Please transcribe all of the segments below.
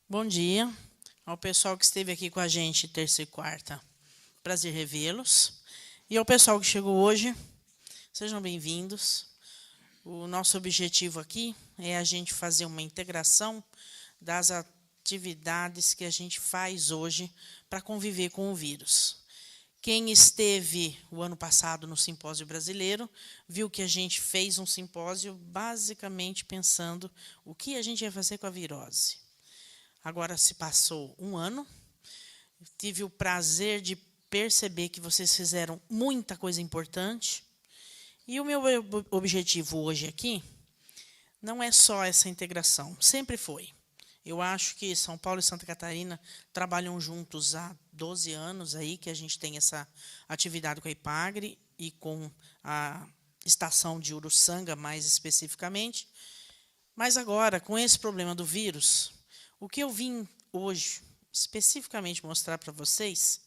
Bom dia ao pessoal que esteve aqui com a gente terça e quarta. Prazer revê-los. E ao pessoal que chegou hoje, sejam bem-vindos. O nosso objetivo aqui é a gente fazer uma integração das atividades que a gente faz hoje para conviver com o vírus. Quem esteve o ano passado no Simpósio Brasileiro, viu que a gente fez um simpósio basicamente pensando o que a gente ia fazer com a virose. Agora se passou um ano, tive o prazer de perceber que vocês fizeram muita coisa importante. E o meu objetivo hoje aqui não é só essa integração, sempre foi. Eu acho que São Paulo e Santa Catarina trabalham juntos há 12 anos aí, que a gente tem essa atividade com a IPAGRE e com a estação de Uruçanga, mais especificamente. Mas agora, com esse problema do vírus, o que eu vim hoje especificamente mostrar para vocês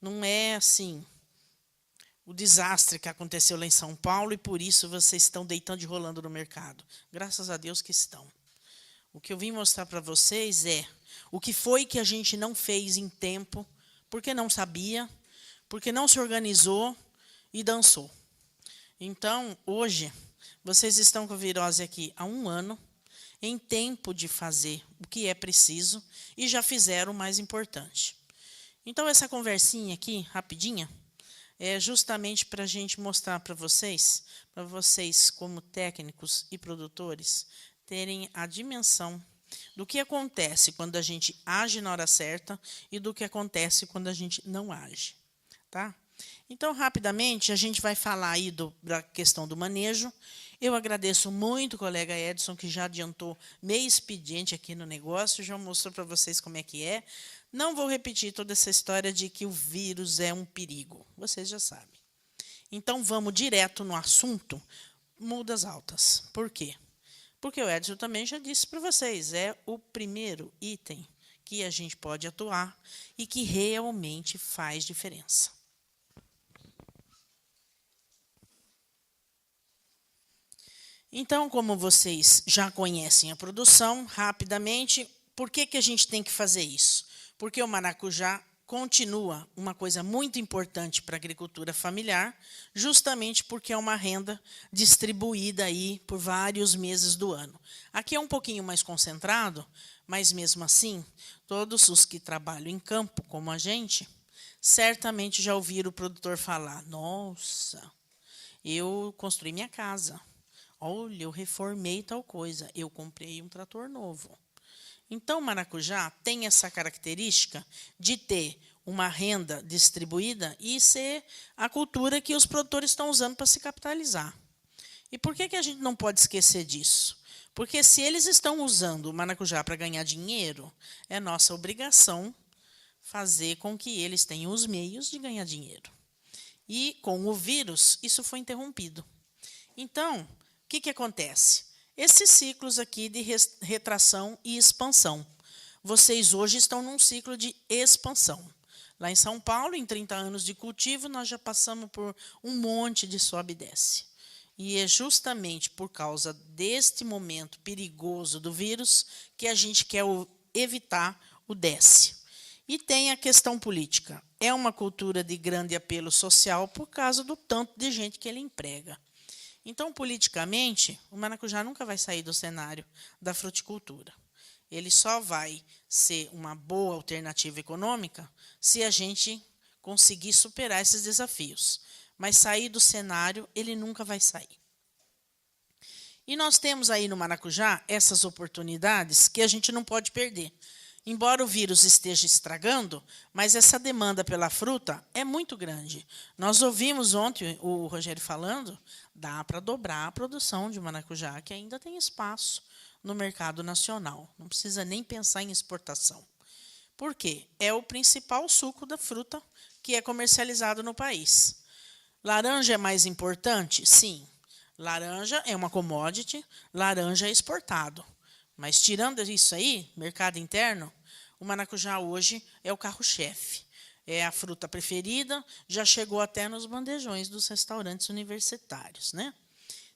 não é assim o desastre que aconteceu lá em São Paulo e por isso vocês estão deitando e rolando no mercado. Graças a Deus que estão. O que eu vim mostrar para vocês é o que foi que a gente não fez em tempo, porque não sabia, porque não se organizou e dançou. Então, hoje, vocês estão com a virose aqui há um ano, em tempo de fazer o que é preciso e já fizeram o mais importante. Então, essa conversinha aqui, rapidinha, é justamente para a gente mostrar para vocês como técnicos e produtores, terem a dimensão do que acontece quando a gente age na hora certa e do que acontece quando a gente não age. Tá? Então, rapidamente, a gente vai falar aí da questão do manejo. Eu agradeço muito o colega Edson, que já adiantou meio expediente aqui no negócio, já mostrou para vocês como é que é. Não vou repetir toda essa história de que o vírus é um perigo. Vocês já sabem. Então, vamos direto no assunto, mudas altas. Por quê? Porque o Edson também já disse para vocês, é o primeiro item que a gente pode atuar e que realmente faz diferença. Então, como vocês já conhecem a produção, rapidamente, por que a gente tem que fazer isso? Porque o maracujá continua uma coisa muito importante para a agricultura familiar, justamente porque é uma renda distribuída aí por vários meses do ano. Aqui é um pouquinho mais concentrado, mas mesmo assim, todos os que trabalham em campo, como a gente, certamente já ouviram o produtor falar: nossa, eu construí minha casa. Olha, eu reformei tal coisa, eu comprei um trator novo. Então, o maracujá tem essa característica de ter uma renda distribuída e ser a cultura que os produtores estão usando para se capitalizar. E por que a gente não pode esquecer disso? Porque se eles estão usando o maracujá para ganhar dinheiro, é nossa obrigação fazer com que eles tenham os meios de ganhar dinheiro. E com o vírus, isso foi interrompido. Então, o que acontece? Esses ciclos aqui de retração e expansão. Vocês hoje estão num ciclo de expansão. Lá em São Paulo, em 30 anos de cultivo, nós já passamos por um monte de sobe e desce. E é justamente por causa deste momento perigoso do vírus que a gente quer evitar o desce. E tem a questão política. É uma cultura de grande apelo social por causa do tanto de gente que ele emprega. Então, politicamente, o maracujá nunca vai sair do cenário da fruticultura. Ele só vai ser uma boa alternativa econômica se a gente conseguir superar esses desafios. Mas sair do cenário, ele nunca vai sair. E nós temos aí no maracujá essas oportunidades que a gente não pode perder. Embora o vírus esteja estragando, mas essa demanda pela fruta é muito grande. Nós ouvimos ontem o Rogério falando, dá para dobrar a produção de maracujá, que ainda tem espaço no mercado nacional. Não precisa nem pensar em exportação. Por quê? É o principal suco da fruta que é comercializado no país. Laranja é mais importante? Sim. Laranja é uma commodity, laranja é exportado. Mas, tirando isso aí, mercado interno, o maracujá hoje é o carro-chefe. É a fruta preferida, já chegou até nos bandejões dos restaurantes universitários, né?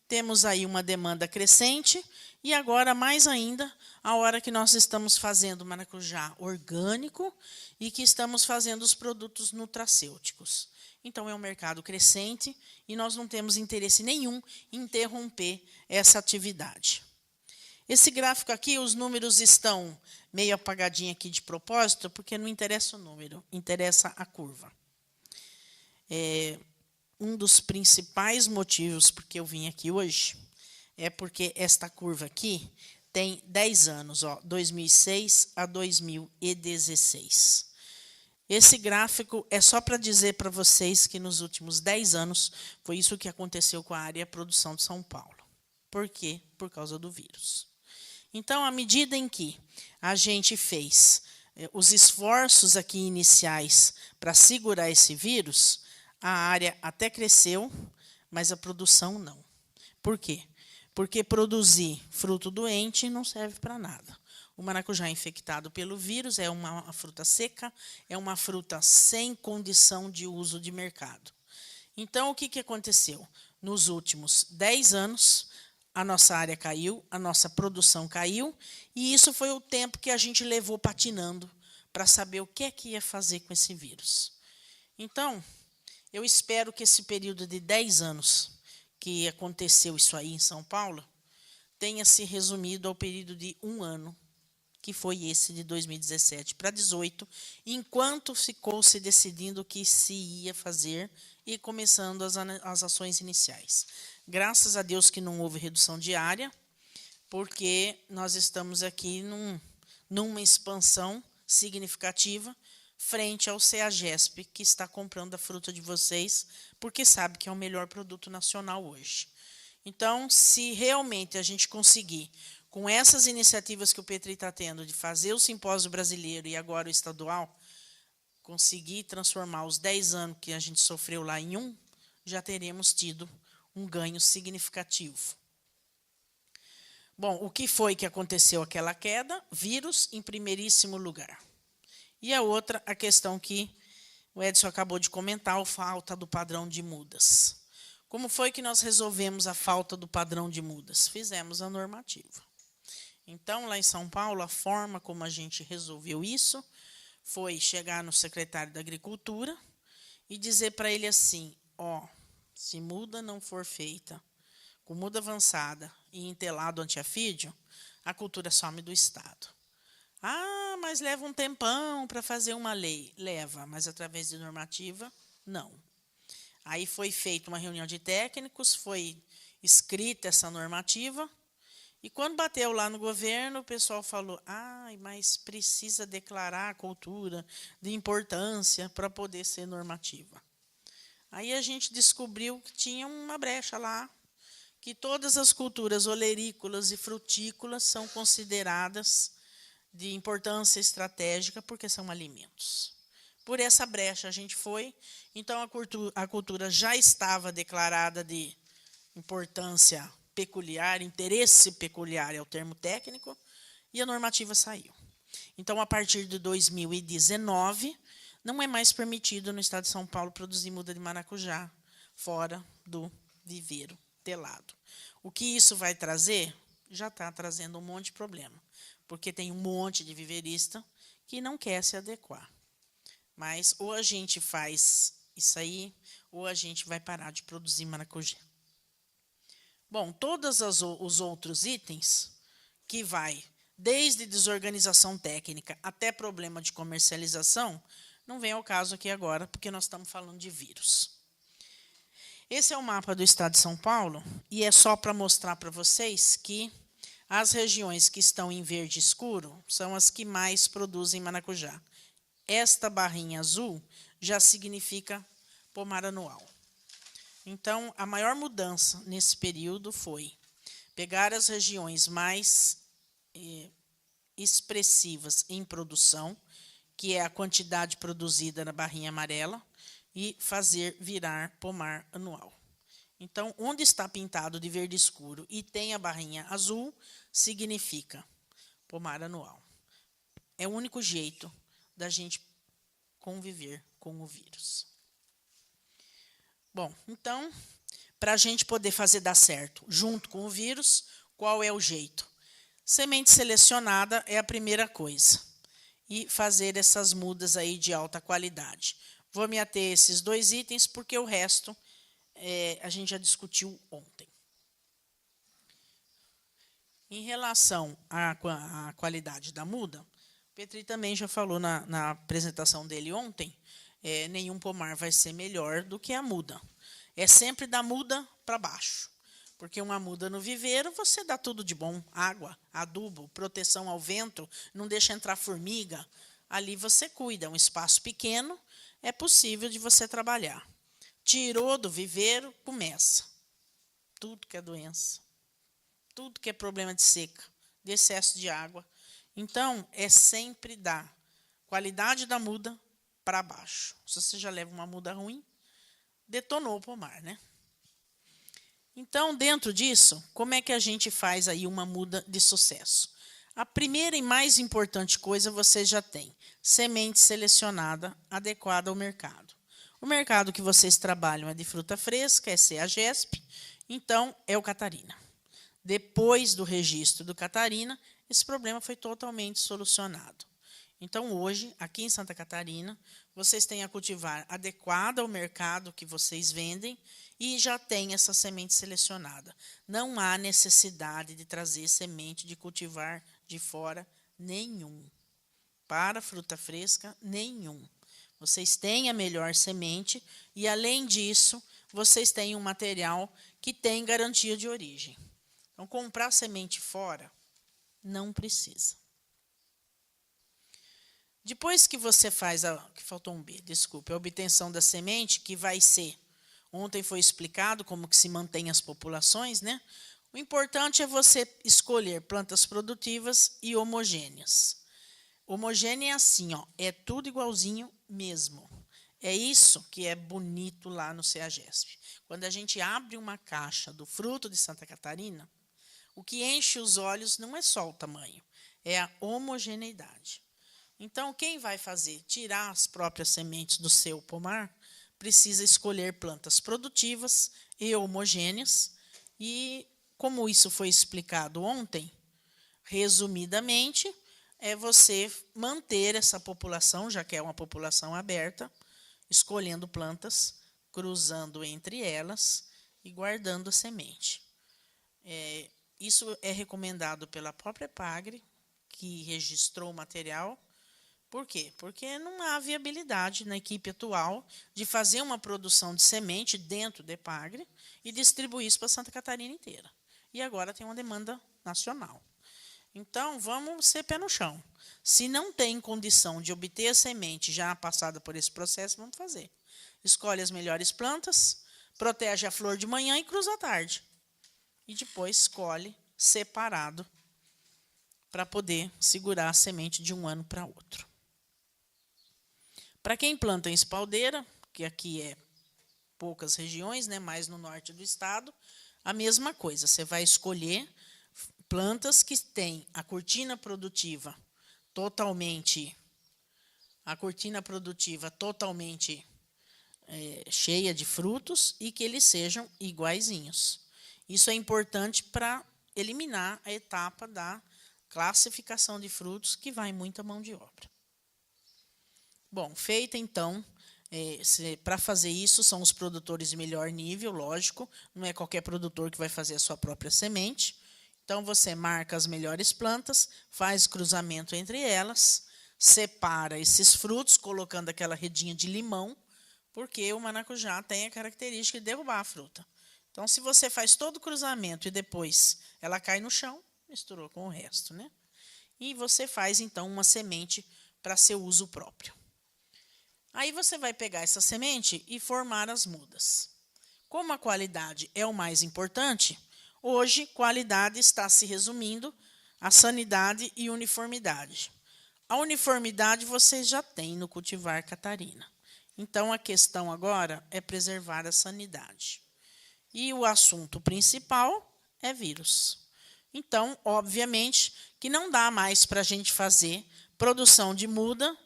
Temos aí uma demanda crescente e agora, mais ainda, a hora que nós estamos fazendo maracujá orgânico e que estamos fazendo os produtos nutracêuticos. Então, é um mercado crescente e nós não temos interesse nenhum em interromper essa atividade. Esse gráfico aqui, os números estão meio apagadinho aqui de propósito, porque não interessa o número, interessa a curva. Um dos principais motivos porque eu vim aqui hoje é porque esta curva aqui tem 10 anos, 2006 a 2016. Esse gráfico é só para dizer para vocês que nos últimos 10 anos foi isso que aconteceu com a área de produção de São Paulo. Por quê? Por causa do vírus. Então, à medida em que a gente fez os esforços aqui iniciais para segurar esse vírus, a área até cresceu, mas a produção não. Por quê? Porque produzir fruto doente não serve para nada. O maracujá infectado pelo vírus é uma fruta seca, é uma fruta sem condição de uso de mercado. Então, o que aconteceu? Nos últimos 10 anos, a nossa área caiu, a nossa produção caiu, e isso foi o tempo que a gente levou patinando para saber o que é que ia fazer com esse vírus. Então, eu espero que esse período de 10 anos que aconteceu isso aí em São Paulo tenha se resumido ao período de 1 ano, que foi esse de 2017 para 2018, enquanto ficou se decidindo o que se ia fazer e começando as ações iniciais. Graças a Deus que não houve redução de área, porque nós estamos aqui numa expansão significativa frente ao CEAGESP, que está comprando a fruta de vocês, porque sabe que é o melhor produto nacional hoje. Então, se realmente a gente conseguir, com essas iniciativas que o Petri está tendo, de fazer o simpósio brasileiro e agora o estadual, conseguir transformar os 10 anos que a gente sofreu lá em 1, já teremos tido um ganho significativo. Bom, o que foi que aconteceu aquela queda? Vírus em primeiríssimo lugar. E a outra, a questão que o Edson acabou de comentar, a falta do padrão de mudas. Como foi que nós resolvemos a falta do padrão de mudas? Fizemos a normativa. Então, lá em São Paulo, a forma como a gente resolveu isso foi chegar no secretário da Agricultura e dizer para ele assim, se muda não for feita com muda avançada e entelado antiafídio, a cultura some do Estado. Mas leva um tempão para fazer uma lei. Leva, mas através de normativa, não. Aí foi feita uma reunião de técnicos, foi escrita essa normativa, e quando bateu lá no governo, o pessoal falou, mas precisa declarar a cultura de importância para poder ser normativa. Aí a gente descobriu que tinha uma brecha lá, que todas as culturas olerícolas e frutícolas são consideradas de importância estratégica porque são alimentos. Por essa brecha a gente foi, então a cultura já estava declarada de importância peculiar, interesse peculiar é o termo técnico, e a normativa saiu. Então, a partir de 2019, não é mais permitido no estado de São Paulo produzir muda de maracujá fora do viveiro telado. O que isso vai trazer? Já está trazendo um monte de problema, porque tem um monte de viveirista que não quer se adequar. Mas ou a gente faz isso aí, ou a gente vai parar de produzir maracujá. Bom, todos os outros itens, que vai desde desorganização técnica até problema de comercialização, não vem ao caso aqui agora, porque nós estamos falando de vírus. Esse é o mapa do estado de São Paulo, e é só para mostrar para vocês que as regiões que estão em verde escuro são as que mais produzem maracujá. Esta barrinha azul já significa pomar anual. Então, a maior mudança nesse período foi pegar as regiões mais expressivas em produção, que é a quantidade produzida na barrinha amarela, e fazer virar pomar anual. Então, onde está pintado de verde escuro e tem a barrinha azul, significa pomar anual. É o único jeito da gente conviver com o vírus. Bom, então, para a gente poder fazer dar certo junto com o vírus, qual é o jeito? Semente selecionada é a primeira coisa. E fazer essas mudas aí de alta qualidade. Vou me ater a esses 2 itens, porque o resto a gente já discutiu ontem. Em relação à qualidade da muda, o Petri também já falou na apresentação dele ontem, nenhum pomar vai ser melhor do que a muda. É sempre da muda para baixo. Porque uma muda no viveiro, você dá tudo de bom. Água, adubo, proteção ao vento, não deixa entrar formiga. Ali você cuida, é um espaço pequeno, é possível de você trabalhar. Tirou do viveiro, começa. Tudo que é doença. Tudo que é problema de seca, de excesso de água. Então, é sempre da qualidade da muda para baixo. Se você já leva uma muda ruim, detonou o pomar, né? Então, dentro disso, como é que a gente faz aí uma muda de sucesso? A primeira e mais importante coisa você já tem: semente selecionada, adequada ao mercado. O mercado que vocês trabalham é de fruta fresca, é CEAGESP, então é o Catarina. Depois do registro do Catarina, esse problema foi totalmente solucionado. Então, hoje, aqui em Santa Catarina, vocês têm a cultivar adequada ao mercado que vocês vendem e já tem essa semente selecionada. Não há necessidade de trazer semente de cultivar de fora nenhum. Para fruta fresca, nenhum. Vocês têm a melhor semente e, além disso, vocês têm um material que tem garantia de origem. Então, comprar semente fora, não precisa. Depois que você faz que faltou um B, desculpe, a obtenção da semente, que vai ser, ontem foi explicado como que se mantém as populações, né? O importante é você escolher plantas produtivas e homogêneas. Homogênea é assim, ó, é tudo igualzinho mesmo. É isso que é bonito lá no CEAGESP. Quando a gente abre uma caixa do fruto de Santa Catarina, o que enche os olhos não é só o tamanho, é a homogeneidade. Então, quem vai fazer? Tirar as próprias sementes do seu pomar, precisa escolher plantas produtivas e homogêneas. E, como isso foi explicado ontem, resumidamente, é você manter essa população, já que é uma população aberta, escolhendo plantas, cruzando entre elas e guardando a semente. Isso é recomendado pela própria EPAGRE, que registrou o material. Por quê? Porque não há viabilidade na equipe atual de fazer uma produção de semente dentro da EPAGRE e distribuir isso para Santa Catarina inteira. E agora tem uma demanda nacional. Então, vamos ser pé no chão. Se não tem condição de obter a semente já passada por esse processo, vamos fazer. Escolhe as melhores plantas, protege a flor de manhã e cruza à tarde. E depois escolhe separado para poder segurar a semente de um ano para outro. Para quem planta em espaldeira, que aqui é poucas regiões, né, mais no norte do estado, a mesma coisa. Você vai escolher plantas que têm a cortina produtiva totalmente cheia de frutos e que eles sejam iguaizinhos. Isso é importante para eliminar a etapa da classificação de frutos, que vai muita mão de obra. Bom, feita então, para fazer isso são os produtores de melhor nível, lógico, não é qualquer produtor que vai fazer a sua própria semente. Então, você marca as melhores plantas, faz cruzamento entre elas, separa esses frutos, colocando aquela redinha de limão, porque o maracujá tem a característica de derrubar a fruta. Então, se você faz todo o cruzamento e depois ela cai no chão, misturou com o resto, né? E você faz, então, uma semente para seu uso próprio. Aí você vai pegar essa semente e formar as mudas. Como a qualidade é o mais importante, hoje qualidade está se resumindo a sanidade e uniformidade. A uniformidade vocês já têm no cultivar Catarina. Então, a questão agora é preservar a sanidade. E o assunto principal é vírus. Então, obviamente, que não dá mais para a gente fazer produção de muda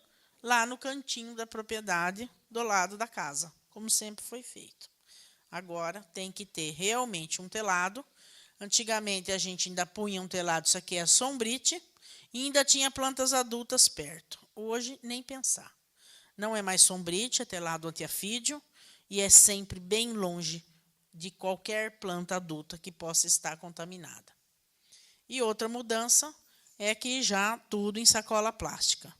lá no cantinho da propriedade, do lado da casa, como sempre foi feito. Agora tem que ter realmente um telado. Antigamente a gente ainda punha um telado, isso aqui é sombrite, e ainda tinha plantas adultas perto. Hoje, nem pensar. Não é mais sombrite, é telado antiafídio, e é sempre bem longe de qualquer planta adulta que possa estar contaminada. E outra mudança é que já tudo em sacola plástica.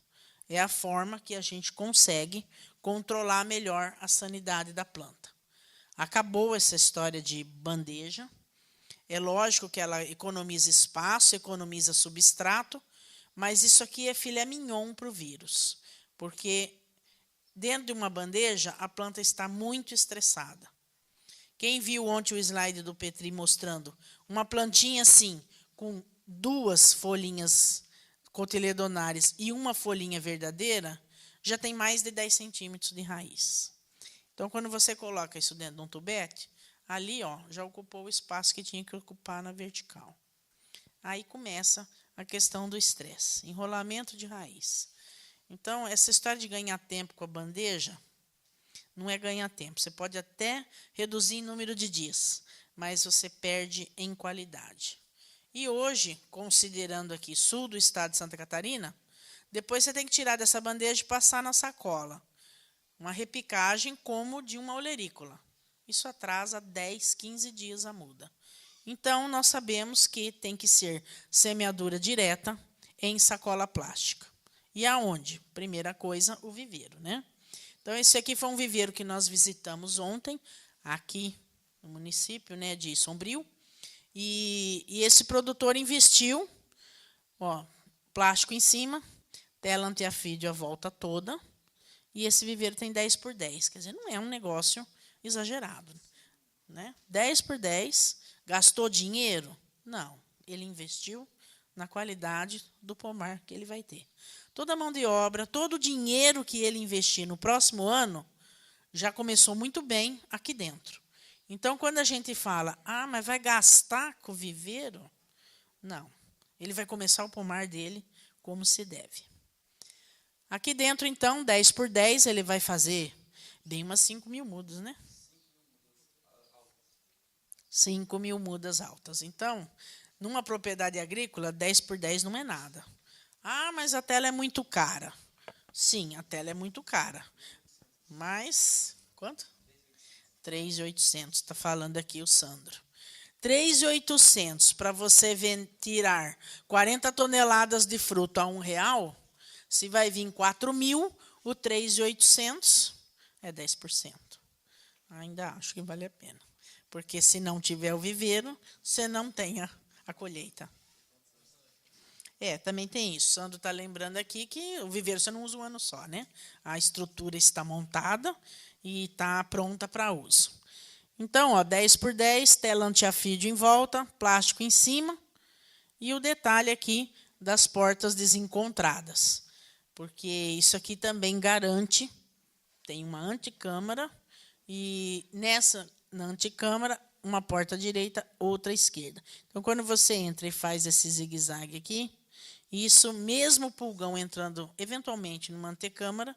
É a forma que a gente consegue controlar melhor a sanidade da planta. Acabou essa história de bandeja. É lógico que ela economiza espaço, economiza substrato, mas isso aqui é filé mignon para o vírus, porque dentro de uma bandeja a planta está muito estressada. Quem viu ontem o slide do Petri mostrando uma plantinha assim, com 2 folhinhas cotiledonares e uma folhinha verdadeira, já tem mais de 10 centímetros de raiz. Então, quando você coloca isso dentro de um tubete, ali já ocupou o espaço que tinha que ocupar na vertical. Aí começa a questão do estresse, enrolamento de raiz. Então, essa história de ganhar tempo com a bandeja não é ganhar tempo. Você pode até reduzir em número de dias, mas você perde em qualidade. E hoje, considerando aqui sul do estado de Santa Catarina, depois você tem que tirar dessa bandeja e passar na sacola. Uma repicagem como de uma olerícola. Isso atrasa 10, 15 dias a muda. Então, nós sabemos que tem que ser semeadura direta em sacola plástica. E aonde? Primeira coisa, o viveiro, né? Então, esse aqui foi um viveiro que nós visitamos ontem, aqui no município, né, de Sombrio. E esse produtor investiu, plástico em cima, tela antiafídio a volta toda, e esse viveiro tem 10 por 10. Quer dizer, não é um negócio exagerado. Né? 10 por 10, gastou dinheiro? Não, ele investiu na qualidade do pomar que ele vai ter. Toda a mão de obra, todo o dinheiro que ele investir no próximo ano, já começou muito bem aqui dentro. Então, quando a gente fala, mas vai gastar com o viveiro? Não, ele vai começar o pomar dele como se deve. Aqui dentro, então, 10 por 10, ele vai fazer bem umas 5.000 mudas, né? 5.000 mudas altas. Então, numa propriedade agrícola, 10 por 10 não é nada. Mas a tela é muito cara. Sim, a tela é muito cara. Mas, quanto? 3.800, está falando aqui o Sandro. 3.800 para você tirar 40 toneladas de fruto a R$1, se vai vir 4.000, o 3.800 é 10%. Ainda acho que vale a pena. Porque se não tiver o viveiro, você não tem a colheita. Também tem isso. O Sandro está lembrando aqui que o viveiro você não usa um ano só, né? A estrutura está montada e está pronta para uso. Então, 10 por 10, tela antiafídio em volta, plástico em cima, e o detalhe aqui das portas desencontradas. Porque isso aqui também garante, tem uma anticâmara, e na anticâmara, uma porta direita, outra esquerda. Então, quando você entra e faz esse zigue-zague aqui, isso mesmo o pulgão entrando eventualmente numa antecâmara,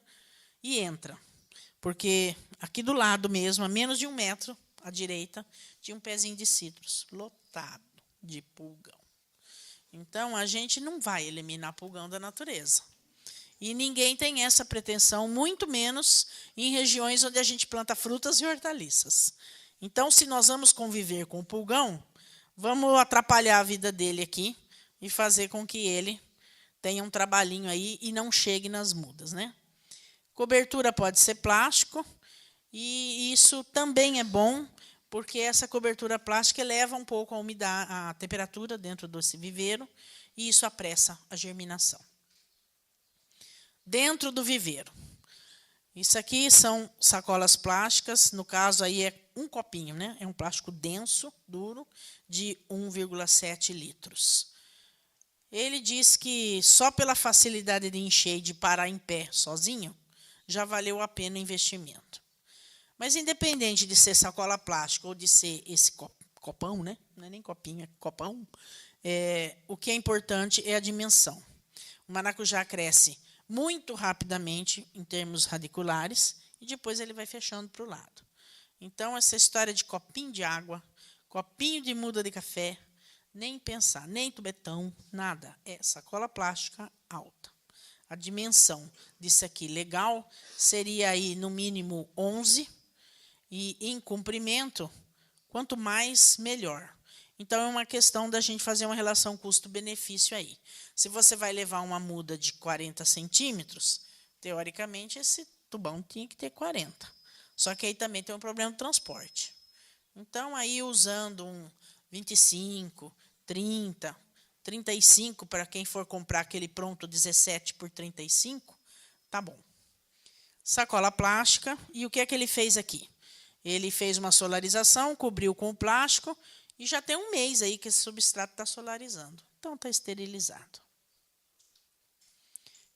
e entra. Porque aqui do lado mesmo, a menos de 1 metro à direita, tinha um pezinho de citros lotado de pulgão. Então, a gente não vai eliminar pulgão da natureza. E ninguém tem essa pretensão, muito menos em regiões onde a gente planta frutas e hortaliças. Então, se nós vamos conviver com o pulgão, vamos atrapalhar a vida dele aqui e fazer com que ele tenha um trabalhinho aí e não chegue nas mudas, né? Cobertura pode ser plástico, e isso também é bom, porque essa cobertura plástica eleva um pouco a umidade, a temperatura dentro desse viveiro, e isso apressa a germinação. Dentro do viveiro. Isso aqui são sacolas plásticas, no caso aí é um copinho, né? É um plástico denso, duro, de 1,7 litros. Ele diz que só pela facilidade de encher e de parar em pé sozinho, já valeu a pena o investimento. Mas independente de ser sacola plástica ou de ser esse copão, né? Não é nem copinho, é copão. O que é importante é a dimensão. O maracujá cresce muito rapidamente em termos radiculares e depois ele vai fechando para o lado. Então, essa história de copinho de água, copinho de muda de café, nem pensar, nem tubetão, nada. É sacola plástica alta. A dimensão disso aqui legal seria aí no mínimo 11 e em comprimento, quanto mais, melhor. Então, é uma questão da gente fazer uma relação custo-benefício aí. Se você vai levar uma muda de 40 centímetros, teoricamente, esse tubão tinha que ter 40. Só que aí também tem um problema de transporte. Então, aí usando um 25, 30, 35, para quem for comprar aquele pronto 17 por 35, tá bom. Sacola plástica, e o que é que ele fez aqui? Ele fez uma solarização, cobriu com o plástico, e já tem um mês aí que esse substrato está solarizando. Então, está esterilizado.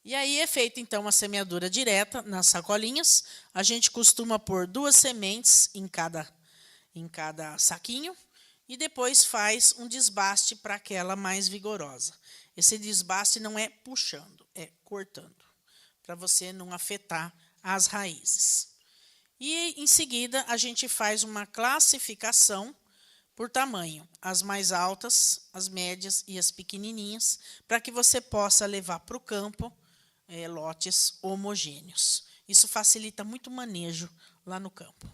E aí é feita, então, uma semeadura direta nas sacolinhas. A gente costuma pôr 2 sementes em cada saquinho. E depois faz um desbaste para aquela mais vigorosa. Esse desbaste não é puxando, é cortando, para você não afetar as raízes. E, em seguida, a gente faz uma classificação por tamanho, as mais altas, as médias e as pequenininhas, para que você possa levar para o campo lotes homogêneos. Isso facilita muito o manejo lá no campo.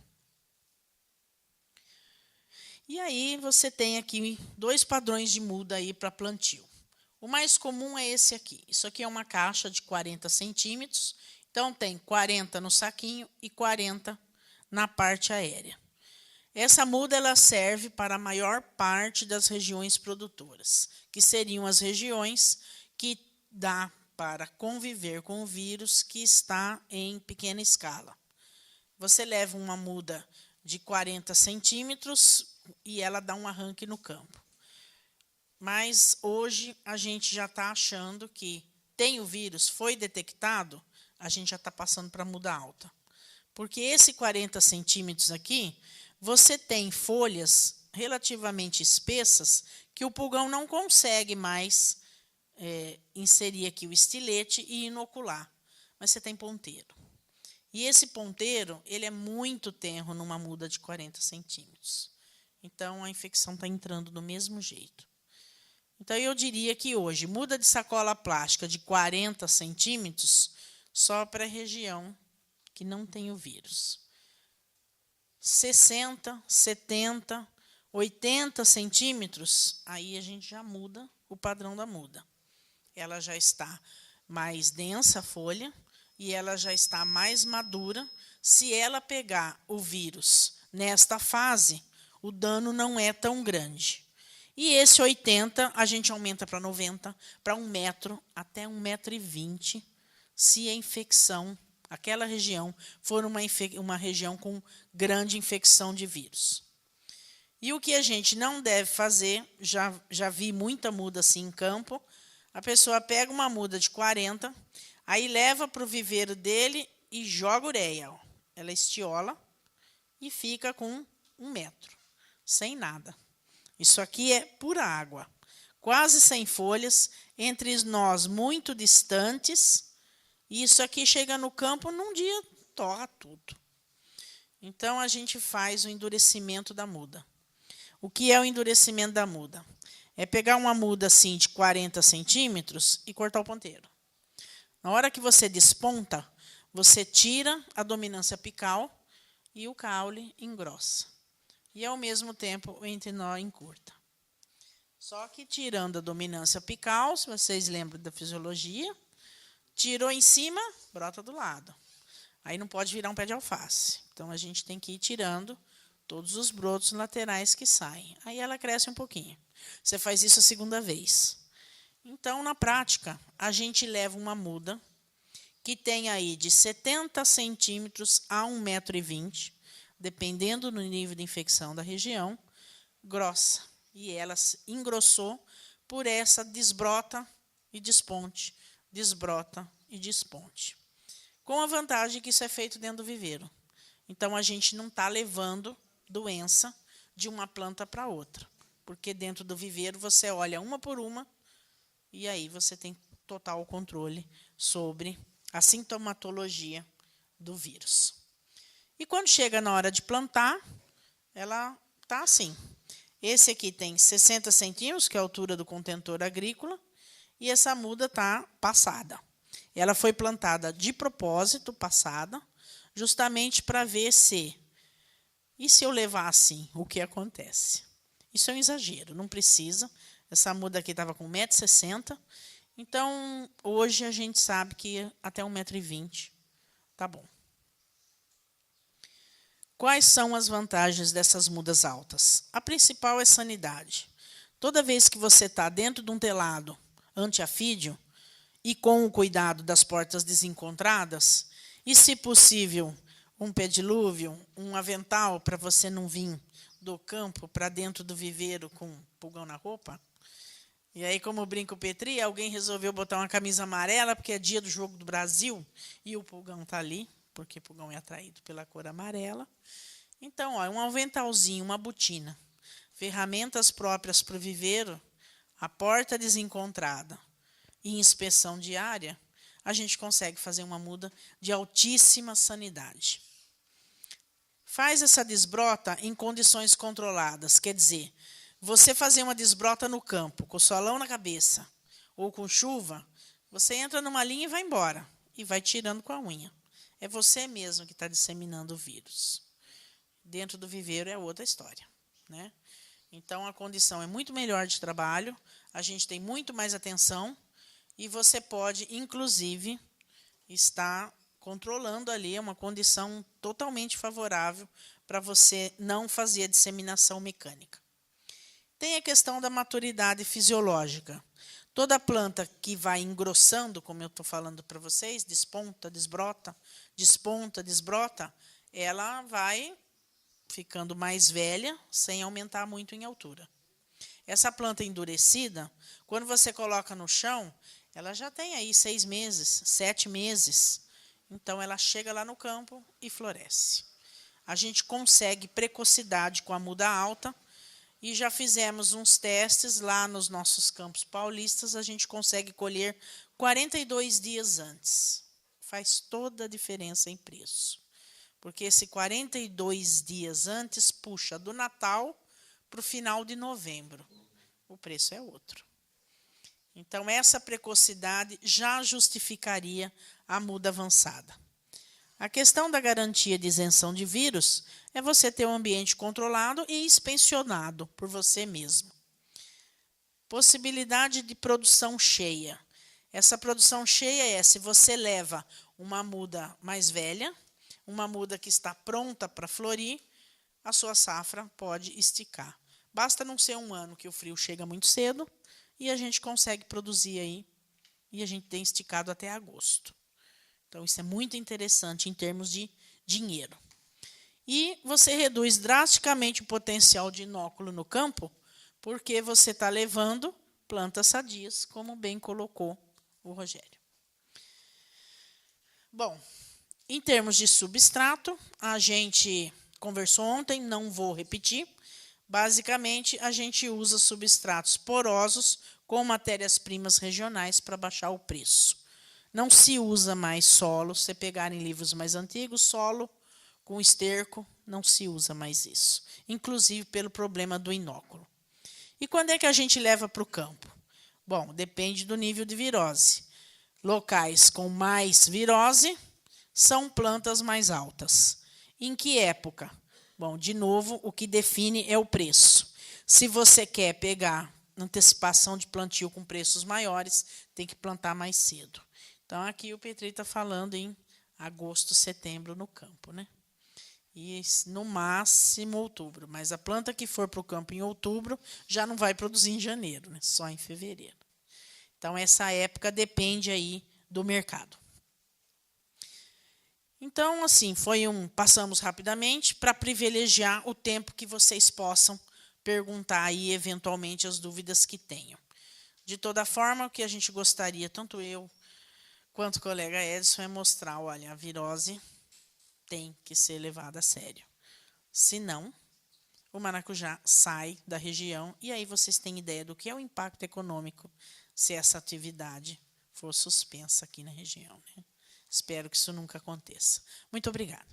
E aí você tem aqui 2 padrões de muda aí para plantio. O mais comum é esse aqui. Isso aqui é uma caixa de 40 centímetros. Então, tem 40 no saquinho e 40 na parte aérea. Essa muda ela serve para a maior parte das regiões produtoras, que seriam as regiões que dá para conviver com o vírus que está em pequena escala. Você leva uma muda de 40 centímetros e ela dá um arranque no campo. Mas hoje a gente já está achando que tem o vírus, foi detectado, a gente já está passando para muda alta. Porque esse 40 centímetros aqui, você tem folhas relativamente espessas que o pulgão não consegue mais inserir aqui o estilete e inocular. Mas você tem ponteiro. E esse ponteiro, ele é muito tenro numa muda de 40 centímetros. Então, a infecção está entrando do mesmo jeito. Então, eu diria que hoje, muda de sacola plástica de 40 centímetros só para a região que não tem o vírus. 60, 70, 80 centímetros, aí a gente já muda o padrão da muda. Ela já está mais densa a folha e ela já está mais madura. Se ela pegar o vírus nesta fase, o dano não é tão grande. E esse 80 a gente aumenta para 90, para 1 metro, até 1,20 m, se a infecção, aquela região, for uma região com grande infecção de vírus. E o que a gente não deve fazer, já vi muita muda assim em campo, a pessoa pega uma muda de 40, aí leva para o viveiro dele e joga ureia. Ó. Ela estiola e fica com 1 metro, sem nada. Isso aqui é pura água, quase sem folhas, entre nós muito distantes, e isso aqui chega no campo, num dia torra tudo. Então, a gente faz o endurecimento da muda. O que é o endurecimento da muda? É pegar uma muda assim de 40 centímetros e cortar o ponteiro. Na hora que você desponta, você tira a dominância apical e o caule engrossa. E, ao mesmo tempo, o entenó encurta. Só que, tirando a dominância apical, se vocês lembram da fisiologia, tirou em cima, brota do lado. Aí não pode virar um pé de alface. Então, a gente tem que ir tirando todos os brotos laterais que saem. Aí ela cresce um pouquinho. Você faz isso a segunda vez. Então, na prática, a gente leva uma muda que tem aí de 70 centímetros a 1,20 m, dependendo do nível de infecção da região, grossa. E ela engrossou por essa desbrota e desponte, desbrota e desponte. Com a vantagem que isso é feito dentro do viveiro. Então, a gente não está levando doença de uma planta para outra. Porque dentro do viveiro você olha uma por uma e aí você tem total controle sobre a sintomatologia do vírus. E quando chega na hora de plantar, ela está assim. Esse aqui tem 60 centímetros, que é a altura do contentor agrícola, e essa muda está passada. Ela foi plantada de propósito, passada, justamente para ver se... E se eu levar assim, o que acontece? Isso é um exagero, não precisa. Essa muda aqui estava com 1,60 m. Então, hoje a gente sabe que até 1,20 m tá bom. Quais são as vantagens dessas mudas altas? A principal é sanidade. Toda vez que você está dentro de um telado anti-afídio e com o cuidado das portas desencontradas, e, se possível, um pedilúvio, um avental para você não vir do campo para dentro do viveiro com pulgão na roupa. E aí, como brinca o Petri, alguém resolveu botar uma camisa amarela porque é dia do Jogo do Brasil e o pulgão está ali, porque o pulgão é atraído pela cor amarela. Então, um aventalzinho, uma botina, ferramentas próprias para o viveiro, a porta desencontrada e inspeção diária, a gente consegue fazer uma muda de altíssima sanidade. Faz essa desbrota em condições controladas, quer dizer, você fazer uma desbrota no campo, com o solão na cabeça, ou com chuva, você entra numa linha e vai embora, e vai tirando com a unha. É você mesmo que está disseminando o vírus. Dentro do viveiro é outra história, né? Então, a condição é muito melhor de trabalho, a gente tem muito mais atenção, e você pode, inclusive, estar controlando ali uma condição totalmente favorável para você não fazer a disseminação mecânica. Tem a questão da maturidade fisiológica. Toda planta que vai engrossando, como eu estou falando para vocês, desponta, desbrota, ela vai ficando mais velha, sem aumentar muito em altura. Essa planta endurecida, quando você coloca no chão, ela já tem aí 6 meses, 7 meses. Então, ela chega lá no campo e floresce. A gente consegue precocidade com a muda alta, e já fizemos uns testes lá nos nossos campos paulistas, a gente consegue colher 42 dias antes. Faz toda a diferença em preço. Porque esse 42 dias antes puxa do Natal para o final de novembro. O preço é outro. Então, essa precocidade já justificaria a muda avançada. A questão da garantia de isenção de vírus é você ter um ambiente controlado e inspecionado por você mesmo. Possibilidade de produção cheia. Essa produção cheia é se você leva uma muda mais velha, uma muda que está pronta para florir, a sua safra pode esticar. Basta não ser um ano que o frio chega muito cedo e a gente consegue produzir aí, e a gente tem esticado até agosto. Então, isso é muito interessante em termos de dinheiro. E você reduz drasticamente o potencial de inóculo no campo, porque você está levando plantas sadias, como bem colocou o Rogério. Bom, em termos de substrato, a gente conversou ontem, não vou repetir. Basicamente, a gente usa substratos porosos com matérias-primas regionais para baixar o preço. Não se usa mais solo. Se você pegar em livros mais antigos, solo com esterco, não se usa mais isso. Inclusive pelo problema do inóculo. E quando é que a gente leva para o campo? Bom, depende do nível de virose. Locais com mais virose são plantas mais altas. Em que época? Bom, de novo, o que define é o preço. Se você quer pegar antecipação de plantio com preços maiores, tem que plantar mais cedo. Então, aqui o Petri está falando em agosto, setembro no campo, né? E no máximo outubro. Mas a planta que for para o campo em outubro já não vai produzir em janeiro, né? Só em fevereiro. Então, essa época depende aí do mercado. Então, assim, passamos rapidamente para privilegiar o tempo que vocês possam perguntar aí, eventualmente, as dúvidas que tenham. De toda forma, o que a gente gostaria, tanto eu quanto o colega Edson, é mostrar, olha, a virose tem que ser levada a sério. Senão, o maracujá sai da região e aí vocês têm ideia do que é o impacto econômico se essa atividade for suspensa aqui na região, né? Espero que isso nunca aconteça. Muito obrigada.